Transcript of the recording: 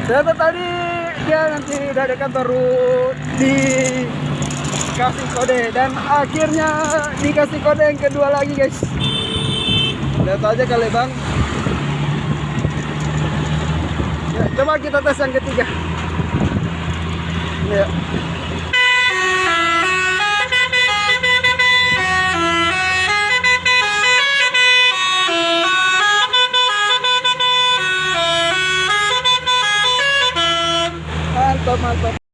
Ternyata tadi dia nanti udah dekat baru dikasih kode dan akhirnya dikasih kode yang kedua lagi guys. Lihat aja kali bang. Ya, coba kita tes yang ketiga. Ya.